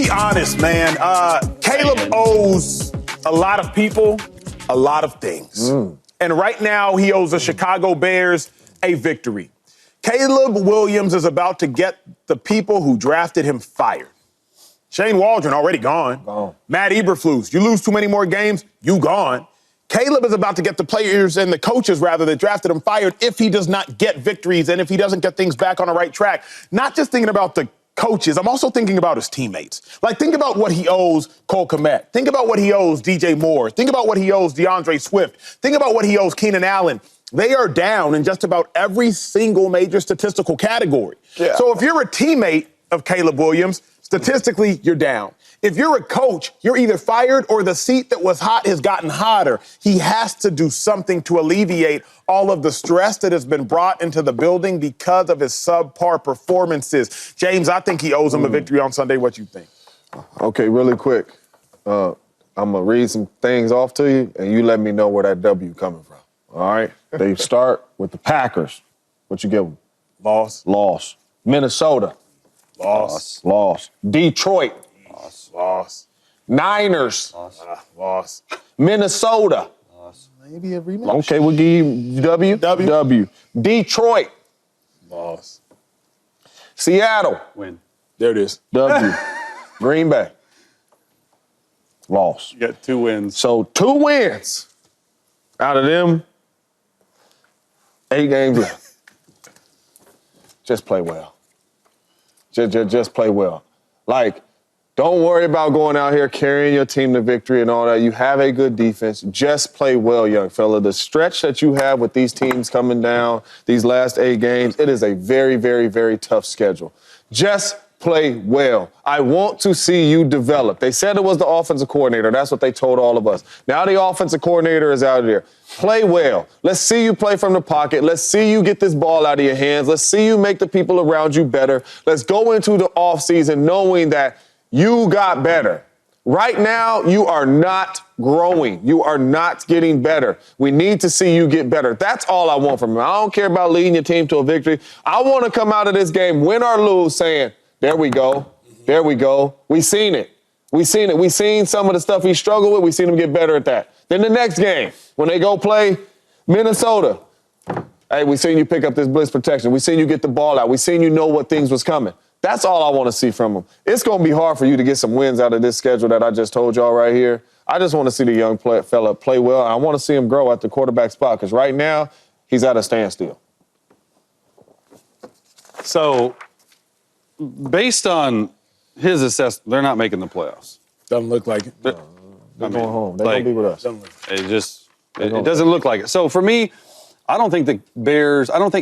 be honest, man. Caleb owes a lot of people a lot of things. And right now, he owes the Chicago Bears a victory. Caleb Williams is about to get the people who drafted him fired. Shane Waldron already gone. Matt Eberflus, you lose too many more games, you gone. Caleb is about to get the players and the coaches, rather, that drafted him fired if he does not get victories and if he doesn't get things back on the right track. Not just thinking about the coaches, I'm also thinking about his teammates. Like, think about what he owes Cole Kmet. Think about what he owes DJ Moore. Think about what he owes DeAndre Swift. Think about what he owes Keenan Allen. They are down in just about every single major statistical category. Yeah. So if you're a teammate of Caleb Williams, statistically, you're down. If you're a coach, you're either fired or the seat that was hot has gotten hotter. He has to do something to alleviate all of the stress that has been brought into the building because of his subpar performances. James, I think he owes him a victory on Sunday. What you think? Okay, really quick. I'm going to read some things off to you, and you let me know where that W coming from. All right? They start with the Packers. What you give them? Loss. Minnesota. Loss. Detroit. Loss. Niners. Loss. Minnesota. Loss. Maybe a rematch. Okay, we'll give you W. Detroit. Loss. Seattle. Win. There it is. W. Green Bay. Loss. You got 2 wins. So 2 wins out of them. 8 games left. Just play well. Just play well. Like, don't worry about going out here carrying your team to victory and all that. You have a good defense. Just play well, young fella. The stretch that you have with these teams coming down, these last 8 games, it is a very, very, very tough schedule. Just play well. I want to see you develop. They said it was the offensive coordinator. That's what they told all of us. Now the offensive coordinator is out there. Play well. Let's see you play from the pocket. Let's see you get this ball out of your hands. Let's see you make the people around you better. Let's go into the offseason knowing that you got better. Right now, you are not growing. You are not getting better. We need to see you get better. That's all I want from him. I don't care about leading your team to a victory. I want to come out of this game, win or lose, saying, there we go. There we go. We seen it. We seen some of the stuff he struggled with. We seen him get better at that. Then the next game, when they go play Minnesota, hey, we seen you pick up this blitz protection. We seen you get the ball out. We seen you know what things was coming. That's all I want to see from him. It's going to be hard for you to get some wins out of this schedule that I just told y'all right here. I just want to see the young fella play well. I want to see him grow at the quarterback spot because right now he's at a standstill. So, based on his assessment, they're not making the playoffs. Doesn't look like it. They're going home. They're going to be with us. It doesn't look like it. So, for me, I don't think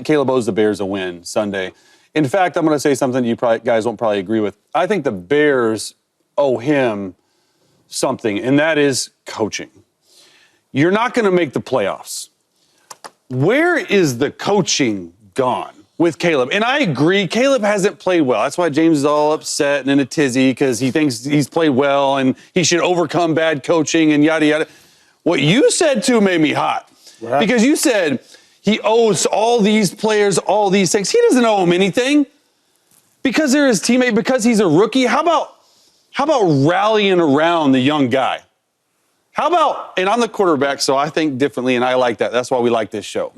Caleb owes the Bears a win Sunday. In fact, I'm going to say something you guys won't probably agree with. I think the Bears owe him something, and that is coaching. You're not going to make the playoffs. Where is the coaching gone with Caleb? And I agree, Caleb hasn't played well. That's why James is all upset and in a tizzy because he thinks he's played well and he should overcome bad coaching and yada, yada. What you said, too, made me hot. Because you said he owes all these players all these things. He doesn't owe them anything because they're his teammate, because he's a rookie. How about rallying around the young guy? How about, and I'm the quarterback, so I think differently, and I like that. That's why we like this show.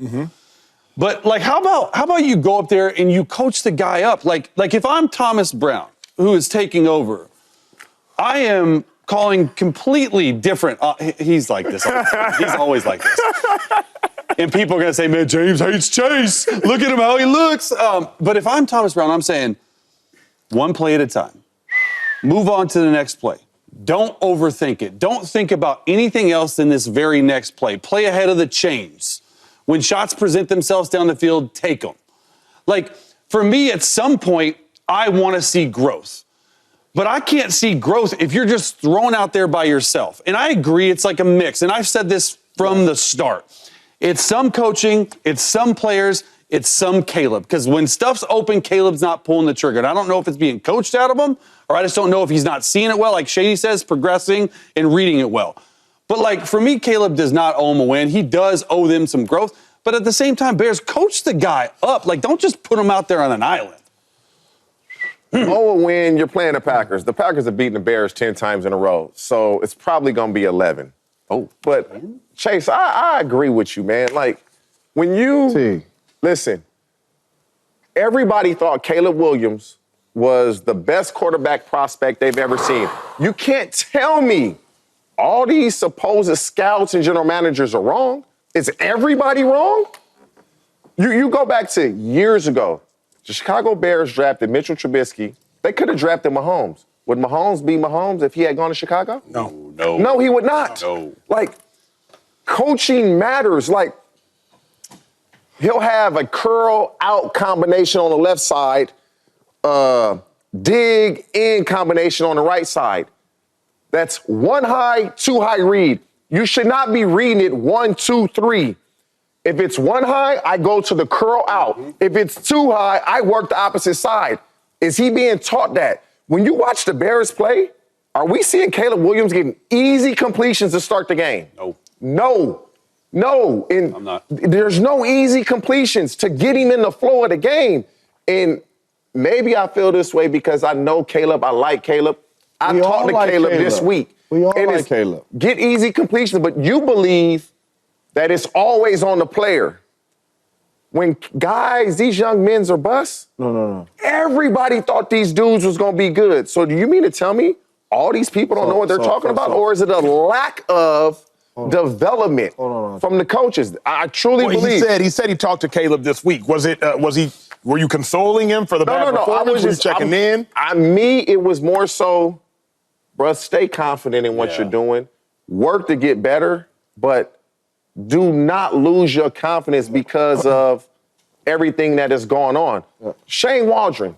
But, like, how about you go up there and you coach the guy up? Like if I'm Thomas Brown, who is taking over, I am calling completely different. He's like this all the time. He's always like this. And people are going to say, man, James hates Chase. Look at him, how he looks. But if I'm Thomas Brown, I'm saying one play at a time. Move on to the next play. Don't overthink it. Don't think about anything else than this very next play. Play ahead of the chains. When shots present themselves down the field, take them. Like, for me, at some point, I want to see growth. But I can't see growth if you're just thrown out there by yourself. And I agree, it's like a mix. And I've said this from the start. It's some coaching, it's some players, it's some Caleb. Because when stuff's open, Caleb's not pulling the trigger. And I don't know if it's being coached out of him, or I just don't know if he's not seeing it well, like Shady says, progressing and reading it well. But, like, for me, Caleb does not owe him a win. He does owe them some growth. But at the same time, Bears, coach the guy up. Like, don't just put him out there on an island. Oh, when you're playing the Packers. The Packers have beaten the Bears 10 times in a row, so it's probably going to be 11. Oh. But, Chase, I agree with you, man. Like, when you listen, everybody thought Caleb Williams was the best quarterback prospect they've ever seen. You can't tell me all these supposed scouts and general managers are wrong. Is everybody wrong? You go back to years ago. The Chicago Bears drafted Mitchell Trubisky. They could have drafted Mahomes. Would Mahomes be Mahomes if he had gone to Chicago? No, he would not. No. Like, coaching matters. Like, he'll have a curl out combination on the left side, dig in combination on the right side. That's 1 high, 2 high read. You should not be reading it 1, 2, 3. If it's 1 high, I go to the curl out. If it's 2 high, I work the opposite side. Is he being taught that? When you watch the Bears play, are we seeing Caleb Williams getting easy completions to start the game? No. And I'm not. There's no easy completions to get him in the flow of the game. And maybe I feel this way because I know Caleb. I like Caleb. I talked to Caleb this week. We all like Caleb. Get easy completions, but you believe that it's always on the player. When guys, these young men's are bust. No. Everybody thought these dudes was going to be good. So do you mean to tell me all these people don't know what they're talking about? Or is it a lack of development from the coaches? I truly believe. He said he talked to Caleb this week. Were you consoling him for the bad performance? I was just checking in? It was more so, bruh, stay confident in what you're doing. Work to get better, but do not lose your confidence because of everything that is going on. Shane Waldron.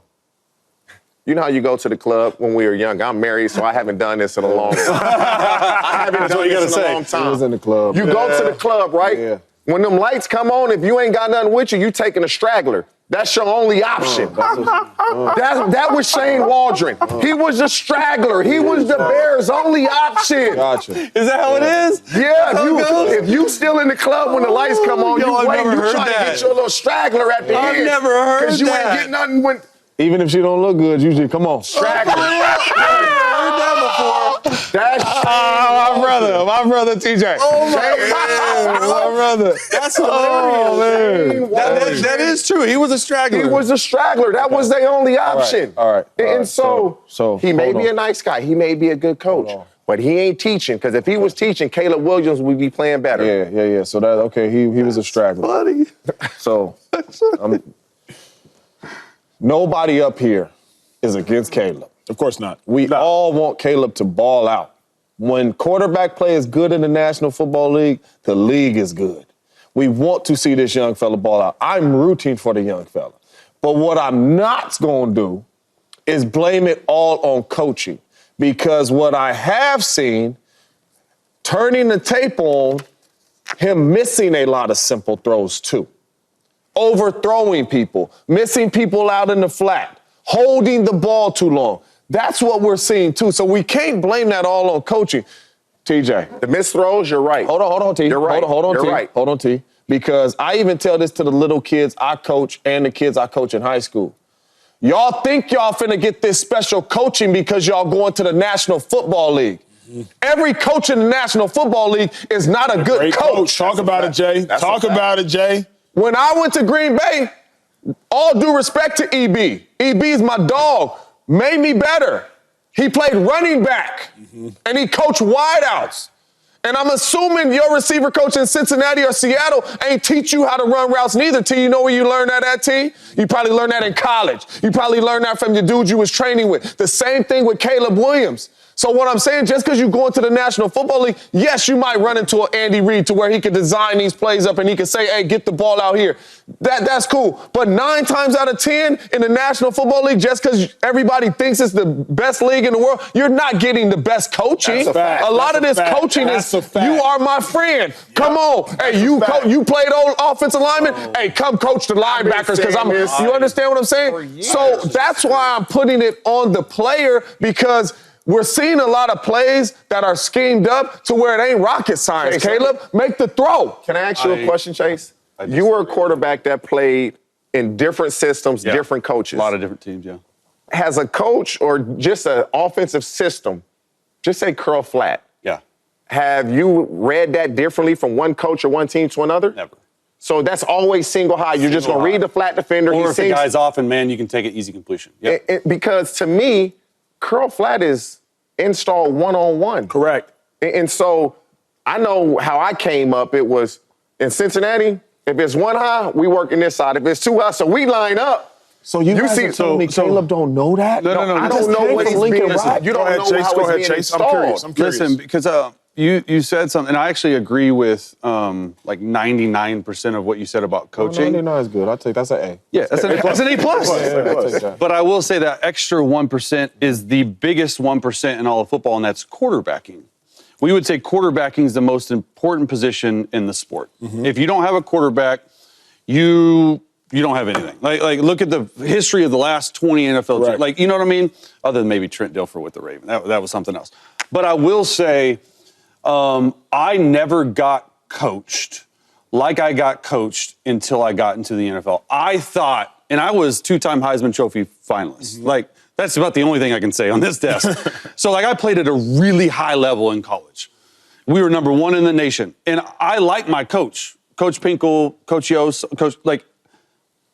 You know how you go to the club when we were young. I'm married, so I haven't done this in a long time. I haven't done this in a long time. He was in the club. You go to the club, right? Yeah. When them lights come on, if you ain't got nothing with you taking a straggler. That's your only option. That was Shane Waldron. He was a straggler. He was the Bears' only option. Gotcha. Is that how it is? Yeah, if you still in the club when the lights come on, you trying to get your little straggler at the end. I've never heard that. Because you ain't getting nothing when... Even if she don't look good, usually, come on. Straggler. Heard that before. That's my brother TJ. Oh, my brother. That's hilarious. That is true. He was a straggler. He was a straggler. That was their only option. All right. And so he may be a nice guy. He may be a good coach. But he ain't teaching, because if he was teaching, Caleb Williams would be playing better. Yeah. So that he was a straggler. Funny. So nobody up here is against Caleb. Of course not. We all want Caleb to ball out. When quarterback play is good in the National Football League, the league is good. We want to see this young fella ball out. I'm rooting for the young fella. But what I'm not going to do is blame it all on coaching. Because what I have seen, turning the tape on, him missing a lot of simple throws too. Overthrowing people, missing people out in the flat, holding the ball too long. That's what we're seeing too. So we can't blame that all on coaching. TJ. The missed throws, you're right. Hold on, T. You're right. Hold on, you're T. right. Hold on, T. Because I even tell this to the little kids I coach and the kids I coach in high school. Y'all think y'all finna get this special coaching because y'all going to the National Football League. Every coach in the National Football League is not a good Great coach. Talk about it, Jay. Talk about it, Jay. When I went to Green Bay, all due respect to EB. EB is my dog. Made me better. He played running back, and he coached wideouts. And I'm assuming your receiver coach in Cincinnati or Seattle ain't teach you how to run routes neither, T. You know where you learned that at, T? You probably learned that in college. You probably learned that from your dudes you was training with. The same thing with Caleb Williams. So what I'm saying, just because you go into the National Football League, yes, you might run into an Andy Reid to where he could design these plays up and he could say, hey, get the ball out here. That's cool. But 9 times out of 10 in the National Football League, just because everybody thinks it's the best league in the world, you're not getting the best coaching. That's a fact. A lot of this coaching is, you are my friend. Come on. Hey, you played old offensive lineman. Hey, come coach the linebackers because you understand what I'm saying? So that's why I'm putting it on the player, because we're seeing a lot of plays that are schemed up to where it ain't rocket science. Caleb, make the throw. Can I ask you a question, Chase? You were a quarterback that played in different systems, different coaches. A lot of different teams, yeah. has a coach or just an offensive system, just say curl flat. Yeah. Have you read that differently from one coach or one team to another? Never. So that's always single high. You're just going to read the flat defender. Or if the guy's off and man, you can take it easy completion. Yep. Because to me, curl flat is installed one-on-one. Correct. And so I know how I came up. It was in Cincinnati, if it's one high, we work in this side. If it's two high, so we line up. So you guys are telling me Caleb don't know that? No. I don't know what he's being. Listen, You don't know how it's being installed. I'm curious. Listen, because you said something, and I actually agree with like 99% of what you said about coaching. 99 is good. I'll take that's an A. Yeah, that's an A+. But I will say that extra 1% is the biggest 1% in all of football, and that's quarterbacking. We would say quarterbacking is the most important position in the sport. If you don't have a quarterback, you don't have anything. Like look at the history of the last 20 NFL teams. Like, you know what I mean? Other than maybe Trent Dilfer with the Ravens. That was something else. But I will say, I never got coached like I got coached until I got into the NFL. I thought, and I was 2-time Heisman Trophy finalist. Like, that's about the only thing I can say on this desk. So, like, I played at a really high level in college. We were number 1 in the nation. And I liked my coach, Coach Pinkel, Coach Yost, like,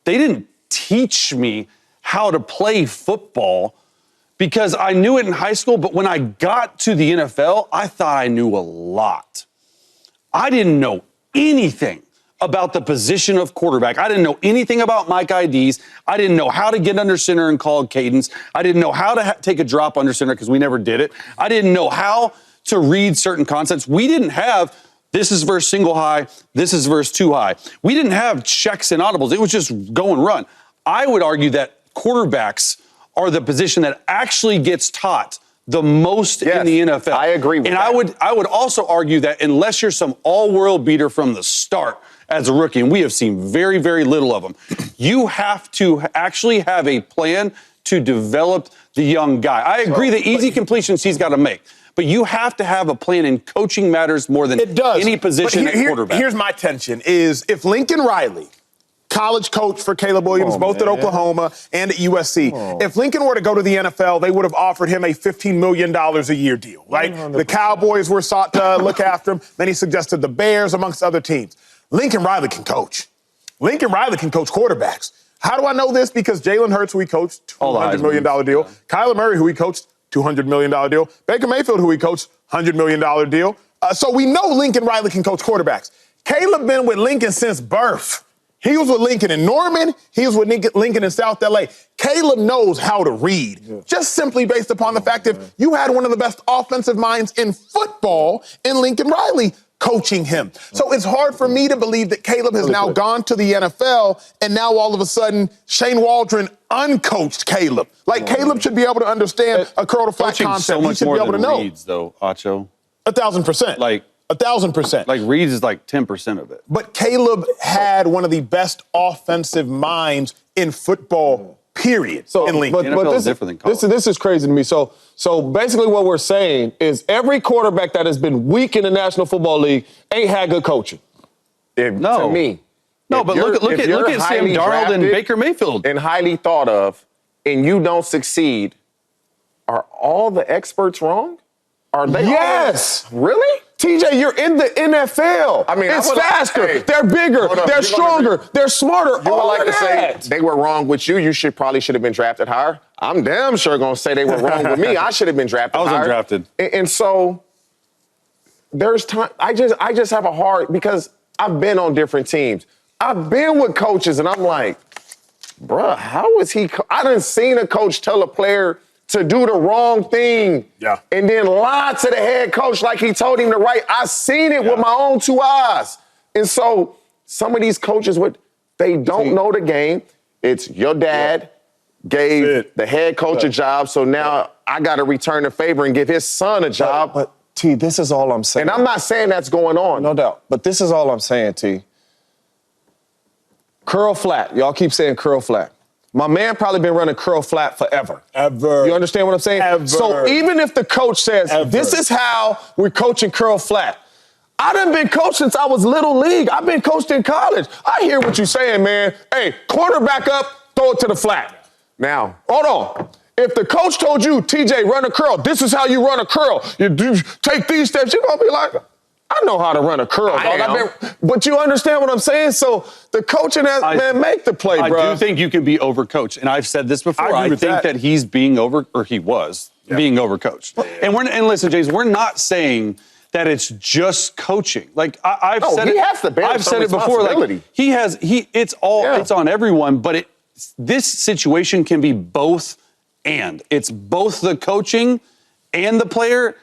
they didn't teach me how to play football because I knew it in high school, but when I got to the NFL, I thought I knew a lot. I didn't know anything about the position of quarterback. I didn't know anything about Mike IDs. I didn't know how to get under center and call cadence. I didn't know how to take a drop under center because we never did it. I didn't know how to read certain concepts. We didn't have this is verse single high, this is verse 2 high. We didn't have checks and audibles. It was just go and run. I would argue that quarterbacks are the position that actually gets taught the most in the NFL. I agree with that. And I would also argue that unless you're some all-world beater from the start as a rookie, and we have seen very, very little of them, you have to actually have a plan to develop the young guy. I agree that easy completions he's got to make. But you have to have a plan, and coaching matters more than any position at quarterback. Here's my tension, is if Lincoln Riley, college coach for Caleb Williams, both at Oklahoma and at USC, if Lincoln were to go to the NFL, they would have offered him a $15 million a year deal, right? 100%. The Cowboys were sought to look after him. Then he suggested the Bears, amongst other teams. Lincoln Riley can coach. Lincoln Riley can coach quarterbacks. How do I know this? Because Jalen Hurts, who he coached, $200 million deal. Kyler Murray, who he coached, $200 million deal. Baker Mayfield, who he coached, $100 million deal. So we know Lincoln Riley can coach quarterbacks. Caleb been with Lincoln since birth. He was with Lincoln in Norman. He was with Lincoln in South L.A. Caleb knows how to read, just simply based upon the fact that you had one of the best offensive minds in football in Lincoln Riley coaching him. So it's hard for me to believe that Caleb has now gone to the NFL and now all of a sudden Shane Waldron uncoached Caleb. Like Caleb should be able to understand a curl to flat concept. So much he should more be able than to know. Reads, though, Acho. 1,000%. Like 1,000%. Like Reads is like 10% of it. But Caleb had one of the best offensive minds in football, period. So, in Lincoln. but this is different than college. This is crazy to me. So basically what we're saying is every quarterback that has been weak in the National Football League ain't had good coaching. To me. No, but look at Sam Darnold and Baker Mayfield. And highly thought of, and you don't succeed, are all the experts wrong? Are they? Yes. Really? TJ, you're in the NFL. I mean, it's faster. They're bigger. They're stronger. They're smarter. You would like to say they were wrong with you. You probably should have been drafted higher. I'm damn sure going to say they were wrong with me. I should have been drafted higher. I was undrafted. And so there's time. I just have a hard, because I've been on different teams. I've been with coaches, and I'm like, bruh, how is he? I done seen a coach tell a player to do the wrong thing. Yeah. And then lie to the head coach like he told him to write. I seen it with my own 2 eyes. And so some of these coaches, they don't know the game. It's your dad gave the head coach a job, so now I got to return the favor and give his son a job. But T, this is all I'm saying. And I'm not saying that's going on. No doubt. But this is all I'm saying, T. Curl flat. Y'all keep saying curl flat. My man probably been running curl flat forever. Ever. You understand what I'm saying? Ever. So even if the coach says, this is how we're coaching curl flat, I done been coached since I was little league. I've been coached in college. I hear what you're saying, man. Hey, quarterback up, throw it to the flat. Now, hold on. If the coach told you, TJ, run a curl, this is how you run a curl. You do take these steps, you're gonna be like, I know how to run a curl, dog. But you understand what I'm saying? So the coaching man, make the play, bro. I do think you can be overcoached, and I've said this before. I think that he's being he was being overcoached. And listen, James, we're not saying that it's just coaching. Like I've said it. Has to bear I've some said it before. Like it's on everyone, but this situation can be both and. It's both the coaching and the player.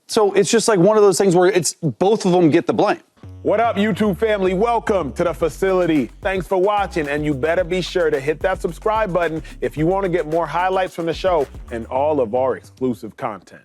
So it's just like one of those things where it's both of them get the blame. What up, YouTube family? Welcome to the facility. Thanks for watching, and you better be sure to hit that subscribe button if you want to get more highlights from the show and all of our exclusive content.